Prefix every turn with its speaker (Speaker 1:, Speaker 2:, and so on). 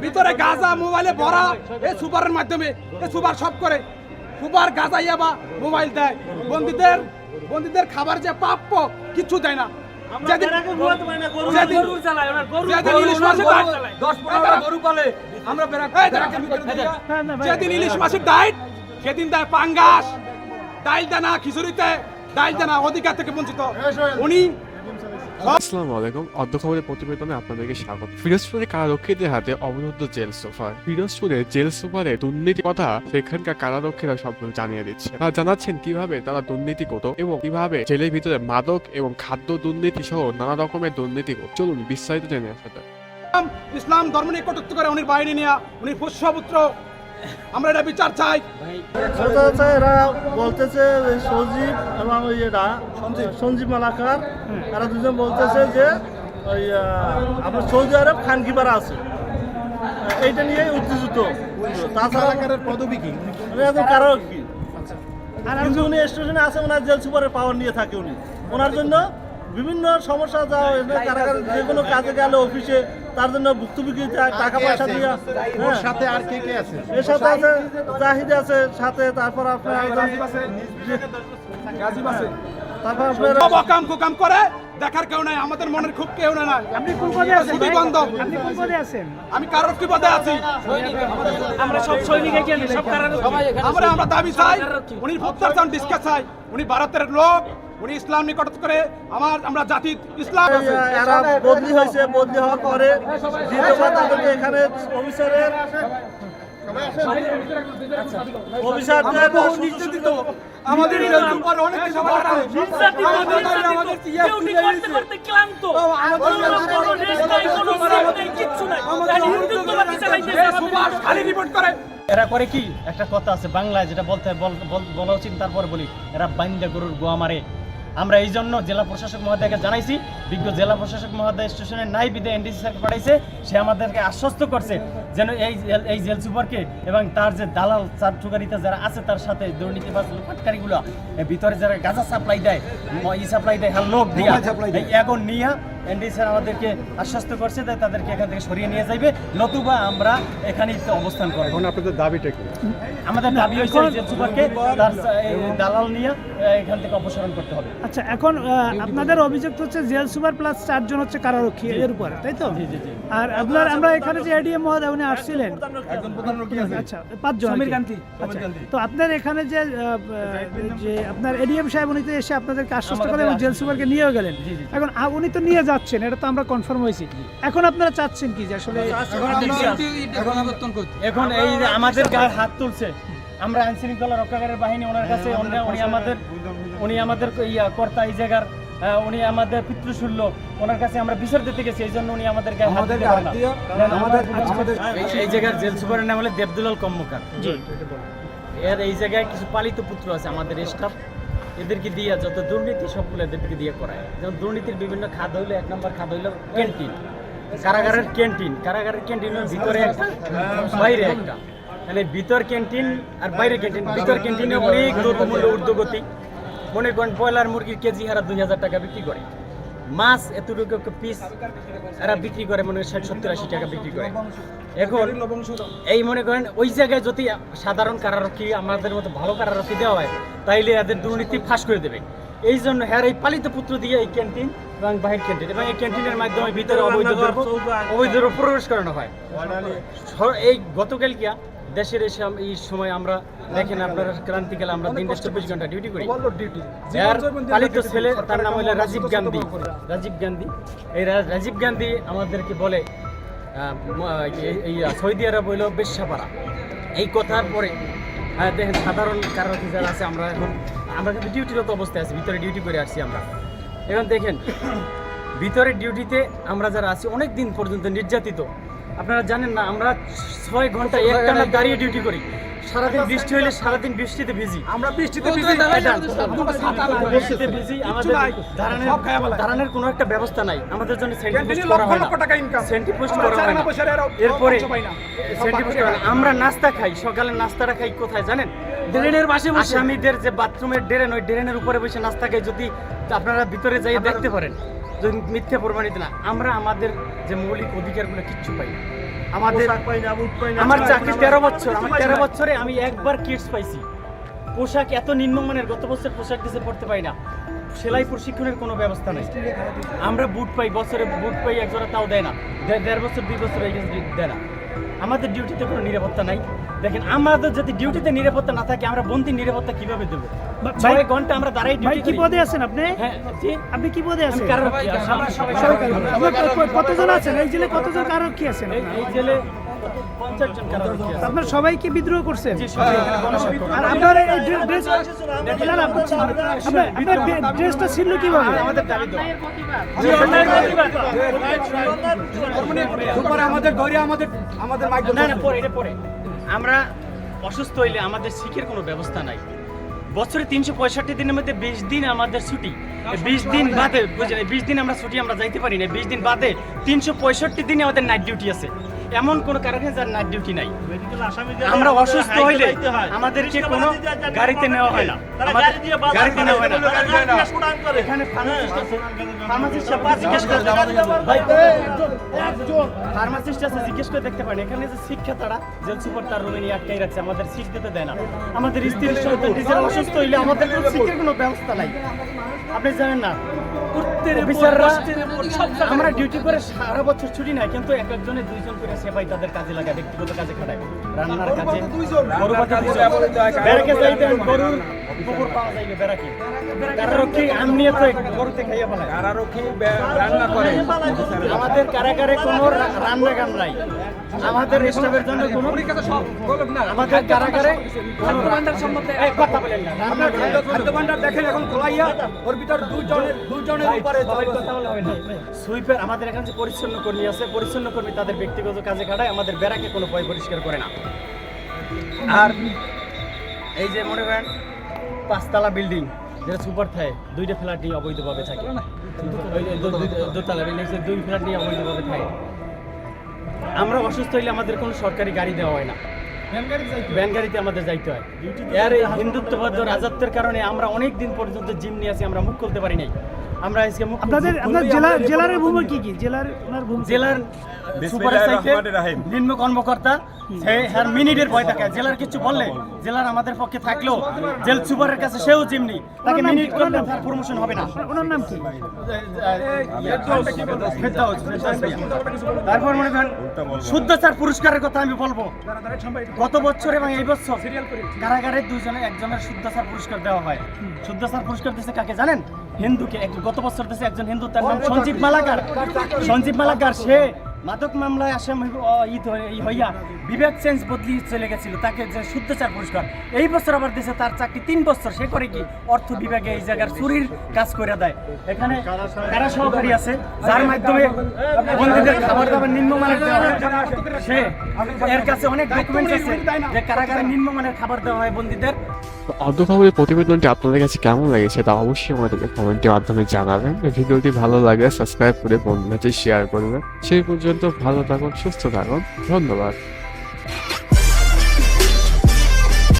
Speaker 1: ভিতরে গাঁজা মোবাইলে ভরা এই সুপারের মাধ্যমে এই সুপার সব করে সুপার গাঁজা ইয়াবা মোবাইল দেয় বন্দীদের খাবার যে প্রাপ্য কিছু দেয় না যেদিন ইলিশ মাছের যেদিন ইলিশ মাছের ডায়েট সেদিন দেয় পাঙ্গাস ডাইল দেয় না খিচুড়িতে ডাইল দেয় না অধিকার থেকে বঞ্চিত উনি।
Speaker 2: আসসালামু আলাইকুম। অদ্য খবরের প্রতিবেদনে আপনাদেরকে স্বাগত। ফিরোজপুরে কারারক্ষীদের হাতে অবরুদ্ধ জেল সুপার। ফিরোজপুরে জেল সুপারের দুর্নীতির কথা সেখানকার কারারক্ষীরা সব জানিয়ে দিচ্ছে। তারা জানাচ্ছেন কিভাবে তারা দুর্নীতি করত এবং কিভাবে জেলের ভিতরে মাদক এবং খাদ্য দুর্নীতি সহ নানা রকমের দুর্নীতি করত। চলুন বিস্তারিত জেনে আসা যাক।
Speaker 1: ইসলাম ধর্ম নিয়ে কটূক্তি করে উনি বাহিনী নিয়ে উনি পুষ্যপুত্র, আমরা এটা বিচার চাই।
Speaker 3: এরা বলতেছে সজীব এবং ওই এরা সঞ্জীব মালাকার, তারা দুজন বলতেছে যে ওই আপনার সৌদি আরব খানকিপাড়া আছে, এইটা নিয়ে উত্তেজিত। তাছাড়া পদবী কি কারো কি কিন্তু উনি স্টেশনে আছে, ওনার জেল সুপারের পাওয়ার নিয়ে থাকে উনি। ওনার জন্য বিভিন্ন সমস্যা যাওয়া কারাগারে যে কোনো কাজে গেলে অফিসে তার জন্য ভুক্তভোগী টাকা পয়সা দিয়ে।
Speaker 4: সাথে আর কে কে আছে?
Speaker 3: এর সাথে আছে জাহিদ আছে সাথে, তারপর আপনার তারপর আপনার
Speaker 1: কাম কুকাম করে দেখার কেউ নাই, আমাদের মনের খুব কেউ নাই।
Speaker 5: আপনি কোন পদে আছেন? আপনি কোন পদে আছেন?
Speaker 1: আমি কারারক্ষী পদে আছি।
Speaker 5: আমরা সব সৈনিক এখানে, সব কারারক্ষী।
Speaker 1: আমরা দাবি চাই উনি প্রত্যার্থন ডিসকাস চাই। উনি ভারতের লোক, উনি ইসলাম নিকট করে আমরা জাতি ইসলাম।
Speaker 3: এরা বদলি হয়েছে, বদলি হওয়ার পরে দ্বিতীয়বার তাদেরকে এখানে অফিসারদের
Speaker 1: আমাদের অনেক কিছু
Speaker 6: এরা করে কি একটা কথা আছে বাংলায়, যেটা বলা উচিত তারপর বলি, এরা বাইন্দা গরুর গোয়া মারে। আমরা এই জন্য জেলা প্রশাসক মহোদয়কে জানাইছি, বিজ্ঞ জেলা প্রশাসক মহোদয় স্টেশনে নাই বিদে এনডিসি স্যারকে পাঠাইছে। সে আমাদেরকে আশ্বস্ত করছে যেন এই জেল সুপারকে এবং তার যে দালাল চারটুকারিতে যারা আছে তার সাথে দুর্নীতিবাজ লুটপাটকারীগুলো ভিতরে যারা গাঁজা সাপ্লাই দেয়, হ্যাঁ লোক দিয়া এই এখন নিয়ে এনডিসি স্যার আমাদেরকে আশ্বস্ত করছে যে তাদেরকে এখান থেকে সরিয়ে নিয়ে যাইবে, নতুবা আমরা এখানেই অবস্থান করব।
Speaker 4: এখন আপনাদের দাবিটা কি?
Speaker 6: আমাদের দাবি হয়েছে জেল সুপারকে তার দালাল নিয়ে এখান থেকে অপসারণ করতে হবে।
Speaker 5: আচ্ছা, এখন আপনাদের অভিযোগ হচ্ছে জেল সুপার প্লাস 4 জন হচ্ছে কারারক্ষী এর উপর, তাই তো? আর আমরা এখানে যে এডিএম মহোদয় উনি আসছিলেন, আচ্ছা 5 জন। তো আপনার এখানে যে আপনার এডিএম সাহেব উনি তো এসে আপনাদেরকে আশ্বস্ত করে এবং জেল সুপারকে নিয়েও গেলেন। এখন উনি তো নিয়ে যাচ্ছেন, এটা তো আমরা কনফার্ম হয়েছি। এখন আপনারা চাচ্ছেন কি যে আসলে
Speaker 6: এখন এই যে আমাদের গায়ে হাত তুলছে, আমরা আইন শৃঙ্খলা রক্ষাকারী বাহিনী ওনার কাছে উনি আমাদের কর্তা এই জায়গার, উনি আমাদের পিতৃশূল্য, ওনার কাছে আমরা বিচার দিতে গেছি, এই জন্য উনি আমাদের গায়ে হাত দিতে পারে না। এই জায়গার জেল সুপারের নাম হলো দেবদুলাল কর্মকার। এর এই জায়গায় কিছু পালিত পুত্র আছে আমাদের স্টাফ, এদেরকে দিয়ে যত দুর্নীতি সবগুলো এদেরকে দিয়ে করায়। যেমন দুর্নীতির বিভিন্ন খাত হইলো, 1 নম্বর খাত হইলো ক্যান্টিন, কারাগারের ক্যান্টিনের ভিতরে একটা বাইরে একটা, মানে ভিতর ক্যান্টিন আর বাইরের ক্যান্টিন। ভিতর ক্যান্টিনে অনেক দ্রব্যমূল্য ঊর্ধ্বগতি। মনে করেন ব্রয়লার মুরগির কেজি হারা 2000 টাকা বিক্রি করে, মাছ এতটুকু পিস এরা বিক্রি করে মনে হয় 60-70-80 টাকা বিক্রি করে। এখন এই মনে করেন ওই জায়গায় যদি সাধারণ কারারক্ষী আমাদের মতো ভালো কারারক্ষী দেওয়া হয় তাইলে এদের দুর্নীতি ফাঁস করে দেবে। এই জন্য হ্যাঁ এই পালিত পুত্র দিয়ে এই ক্যান্টিন এবং বাহির ক্যান্টিন এবং এই ক্যান্টিনের মাধ্যমে ভিতরে অবৈধ প্রবেশ করানো হয়। এই গতকালকে দেশের এই সময় আমরা দেখেন আপনারা ক্রান্তিকালে আমরা দিন 24 ঘন্টা ডিউটি করি। পালিত ছেলে তার নাম হলো রাজীব গান্ধী। এই রাজীব গান্ধী আমাদেরকে বলে এই সৌদি আরব হইল বেশ্যাপাড়া। এই কথার পরে দেখেন সাধারণ কারারক্ষী যারা আছে, আমরা কিন্তু ডিউটিরত অবস্থায় আছি, ভিতরে ডিউটি করে আসছি আমরা। এখন দেখেন ভিতরের ডিউটিতে আমরা যারা আছি অনেক দিন পর্যন্ত নির্যাতিত। আপনারা জানেন না, আমরা 6 ঘন্টা একটানা দাঁড়িয়ে ডিউটি করি। সারাদিন বৃষ্টি হইলে সারাদিন বৃষ্টিতে ভিজি, আমাদের দাঁড়ানোর কোনো একটা ব্যবস্থা নাই, আমাদের জন্য এরপরে আমরা নাস্তা খাই, সকালে নাস্তাটা খাই কোথায় জানেন? ড্রেনের পাশে আসামিদের যে বাথরুমের ড্রেন, ওই ড্রেনের উপরে বসে নাস্তা খাই। যদি আপনারা ভিতরে যাই দেখতে পারেন, যদি মিথ্যা প্রমাণিত না, আমরা আমাদের যে মৌলিক অধিকারগুলো কিচ্ছু পাই না। আমাদের
Speaker 3: পোশাক পাই না, বুট পাই না,
Speaker 6: আমার
Speaker 3: চাই
Speaker 6: চাকরি
Speaker 3: না,
Speaker 6: 13 বছর,
Speaker 3: কিছুই
Speaker 6: আমার
Speaker 3: পাই
Speaker 6: 13
Speaker 3: না।
Speaker 6: বছরে আমি একবার কিটস পাইছি। পোশাক এত নিম্নমানের, গত বছর পোশাক দিতে পড়তে পাই না, সেলাই প্রশিক্ষণের কোনো ব্যবস্থা নেই। আমরা বুট পাই, বছরে বুট পাই এক জোড়া, তাও দেয় না, 1.5 বছর 2 বছর এই দেয় না। আমাদের ডিউটিতে কোনো নিরাপত্তা নাই। দেখেন, আমাদের যদি ডিউটিতে নিরাপত্তা না থাকে, আমরা বন্দির নিরাপত্তা কিভাবে দেবো? 6 ঘন্টা আমরা দাঁড়াই
Speaker 5: ভাই
Speaker 6: ডিউটি
Speaker 5: কি
Speaker 6: করি।
Speaker 5: পদে আছেন আপনি?
Speaker 6: হ্যাঁ, জি।
Speaker 5: আপনি কি পদে
Speaker 6: আমি
Speaker 5: আছেন?
Speaker 6: কারারক্ষী, আর আমরা সবাই
Speaker 5: আপনার কতজন আছেন এই জেলে? কতজন কারারক্ষী আছেন
Speaker 6: এই
Speaker 5: আপনার?
Speaker 6: এই জেলে 50 জন কারারক্ষী আছে।
Speaker 5: আপনার সবাই কি বিদ্রোহ করছেন?
Speaker 6: জি, সবাই এখানে গণস্বাক্ষর।
Speaker 5: আর আপনার এই ড্রেস আপনার ড্রেসটা ছিল কিভাবে?
Speaker 6: আমাদের দাবি তো
Speaker 1: জি, অন্যায়ের প্রতিবাদ। সুপার আমাদের ধরে আমাদের মাইক
Speaker 6: না না, পরে এটা পরে। আমরা অসুস্থ হইলে আমাদের শিখের কোনো ব্যবস্থা নাই। বছরে 365 দিনের মধ্যে 20 দিন আমাদের ছুটি। 20 দিন বাদে, বুঝলেন, 20 দিন আমরা ছুটি আমরা যাইতে পারি না। 20 দিন বাদে 365 দিনে আমাদের নাইট ডিউটি আছে। এমন কোনো কারণে যার নাইট ডিউটি নাই।
Speaker 3: মেডিকেল আসামি গেলে
Speaker 6: আমরা
Speaker 3: আমাদের
Speaker 6: অসুস্থ
Speaker 3: হাইতে
Speaker 6: হইলে
Speaker 3: যাইতে হয়।
Speaker 6: আমাদেরকে
Speaker 3: রিক্সা
Speaker 6: কোনো
Speaker 3: ভাড়া দিয়ে যাইতে
Speaker 6: গাড়িতে নেওয়া হয় না।
Speaker 3: তারা
Speaker 6: আমাদের
Speaker 3: গাড়ি দিয়ে বাজার
Speaker 6: গাড়িতে নেওয়া হয় না।
Speaker 3: তারা গাড়ি দিয়ে সুড়ান করে।
Speaker 6: এখানে ফার্মাসিস্ট আছে, ফার্মাসিস্ট
Speaker 3: পাঁচ
Speaker 6: জিজ্ঞেস করে
Speaker 3: গাড়ি দিয়ে বাজার
Speaker 6: ভাই,
Speaker 3: করে।
Speaker 6: ফার্মাসিস্ট আছে, জিজ্ঞেস করে দেখতে পারেন। এখানে যে শিক্ষা তারা জেল সুপার তার রুমে নিয়ে আটকাই রাখছে, আমাদের সিট দিতে দেয় না। আমাদের স্ত্রীর সন্তান নিজেরা অসুস্থ হইলে আমাদের কোনো শিক্ষার কোনো ব্যবস্থা নাই। আপনি জানেন না, অফিসাররা আমরা ডিউটি করে সারা বছর ছুটি নাই, কিন্তু এক একজনে 2 জন করে সেবাই তাদের কাজে লাগায়, ব্যক্তিগত কাজে খাটায়, রান্নার কাজে, গরু বাঁধা 2 জন। ব্যারাকে যাইতেন, গরুর গোবর পাওয়া যাইবে ব্যারাকে। কারারক্ষী আমনিয়ে তো গরুতে খাইয়ে ফেলায়।
Speaker 1: রান্না করে।
Speaker 6: আমাদের কারাগারে কোনো রান্নাগান নাই। আমাদের স্টাফের জন্য কোনো আমাদের কারাগারে এই কথা বলেন না, রান্নাঘরে
Speaker 1: খাদ্য ভান্ডার দেখেন এখন খোলাইয়া ওর ভিতর দুজনের উপরে
Speaker 6: সবাই কথা বলা হয় না। সুইপার আমাদের এখানে যে পরিচ্ছন্ন কর্মী আছে, পরিচ্ছন্ন কর্মী তাদের ব্যক্তিগত কাজে খাটায়, আমাদের ব্যারাকে কোনো পয় পরিষ্কার করে না। আর এই যে মনে করেন 5 তলা বিল্ডিং, যেটা সুপার থাকে, 2টা ফ্ল্যাট নিয়ে অবৈধভাবে থাকে। ওই যে দোতলা বিল্ডিং, 2 ফ্ল্যাট নিয়ে অবৈধভাবে থাকে। আমরা অসুস্থ হইলে আমাদের কোনো সরকারি গাড়ি দেওয়া হয় না, ভ্যান গাড়িতে আমাদের যাইতে হয়। এর এই হিন্দুত্ববাদ রাজত্বের কারণে আমরা অনেক দিন পর্যন্ত জিম নিয়ে আছি, আমরা মুখ খুলতে পারি নাই। আমরা আজকে মুখ
Speaker 5: আপনাদের জেলার ভূমি কি জেলার ওনার ভূমি?
Speaker 6: জেলার সুপারের চাইতে নিম্ন কর্মকর্তা হ্যার মিনিটের ভয় থাকে। জেলার কিছু বললে, জেলার আমাদের পক্ষে থাকলেও জেল সুপারের কাছে সেও জিমনি, তাকে মিনিট করলে তার প্রমোশন হবে না।
Speaker 5: ওনার নাম কি?
Speaker 6: তারপর মনে করেন শুদ্ধাচার পুরস্কারের কথা আমি বলবো। গত বছর এবং এই বছর কারাগারে 2 জনের, একজনের শুদ্ধাচার পুরস্কার দেওয়া হয়। শুদ্ধাচার পুরস্কার দিচ্ছে কাকে জানেন? হিন্দুকে। গত বছর দিচ্ছে একজন হিন্দু, তার নাম সঞ্জীব মালাকার। সঞ্জীব মালাকার সে মাদক মামলায় আসামি হইয়া বিবেক চেঞ্জ বদলি চলে গেছিল, তাকে যে শুদ্ধাচার পুরস্কার। এই বছর আবার দিয়েছে তার চাকরি 3 বছর। সে করে কি? অর্থ বিভাগে এই জায়গার চুরির কাজ করে দেয়। এখানে কারা সহকারী আছে, যার মাধ্যমে বন্দীদের খাবার দাবার নিম্নমানের দেওয়া হয়। সে এর কাছে অনেক ডকুমেন্টস আছে যে কারাগারে নিম্নমানের খাবার দেওয়া হয় বন্দীদের।
Speaker 2: অর্ধ খবরের প্রতিবেদনটি আপনাদের কাছে কেমন লেগেছে তা অবশ্যই আমাদেরকে কমেন্টের মাধ্যমে জানাবেন। ভিডিওটি ভালো লাগলে সাবস্ক্রাইব করে বন্ধুদের শেয়ার করবেন। সেই পর্যন্ত ভালো থাকুন, সুস্থ থাকুন, ধন্যবাদ।